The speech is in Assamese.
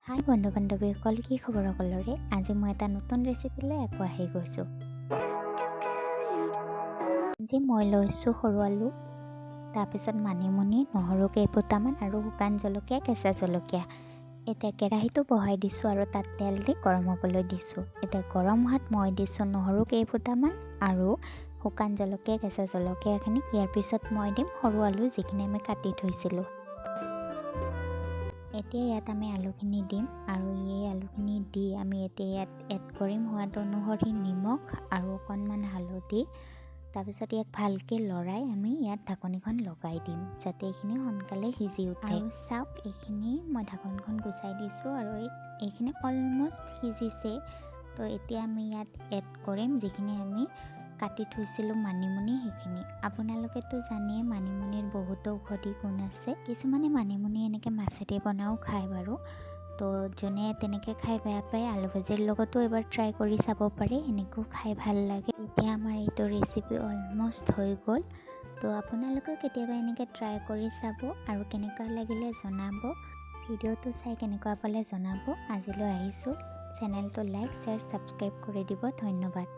হাই বন্ধু বান্ধৱীসকল, কি খবৰ সকলোৰে? আজি মই এটা নতুন ৰেচিপি লৈ আকৌ আহি গৈছোঁ। আজি মই লৈছোঁ সৰু আলু, তাৰপিছত মানিমুনি, নহৰু কেইফুটামান আৰু শুকান জলকীয়া, কেঁচা জলকীয়া। এতিয়া কেৰাহীটো বহাই দিছোঁ আৰু তাত তেল দি গৰম হ'বলৈ দিছোঁ। এতিয়া গৰম হোৱাত মই দিছোঁ নহৰু কেইফুটামান আৰু শুকান জলকীয়া, কেঁচা জলকীয়াখিনি। ইয়াৰ পিছত মই দিম সৰু আলু যিখিনি আমি কাটি থৈছিলোঁ। এতিয়া ইয়াত আমি আলুখিনি দিম আৰু এই আলুখিনি দি আমি এতিয়া ইয়াত এড কৰিম সোৱাদ অনুসৰি নিমখ আৰু অকণমান হালধি। তাৰপিছত ইয়াক ভালকৈ লৰাই আমি ইয়াত ঢাকনিখন লগাই দিম যাতে এইখিনি সোনকালে সিজি উঠে। আৰু চাওক, এইখিনি মই ঢাকনিখন গুচাই দিছোঁ আৰু এইখিনি অলমষ্ট সিজিছে। তো এতিয়া আমি ইয়াত এড কৰিম যিখিনি আমি কাটি থৈছিলোঁ মানিমুনি, সেইখিনি। আপোনালোকেতো জানেই মানিমুনিৰ বহুতো ঔষধি গুণ আছে। কিছুমানে মানিমুনি এনেকৈ মাছেদি বনাও খায় বাৰু। তো যোনে তেনেকৈ খাই বেয়া পায়, আলু ভাজিৰ লগতো এবাৰ ট্ৰাই কৰি চাব পাৰে, এনেকৈও খাই ভাল লাগে। এতিয়া আমাৰ এইটো ৰেচিপি অলমষ্ট হৈ গ'ল। তো আপোনালোকেও কেতিয়াবা এনেকৈ ট্ৰাই কৰি চাব আৰু কেনেকুৱা লাগিলে জনাব। ভিডিঅ'টো চাই কেনেকুৱা পালে জনাব। আজিলৈ আহিছোঁ। চেনেলটো লাইক, শ্বেয়াৰ, ছাবস্ক্ৰাইব কৰি দিব। ধন্যবাদ।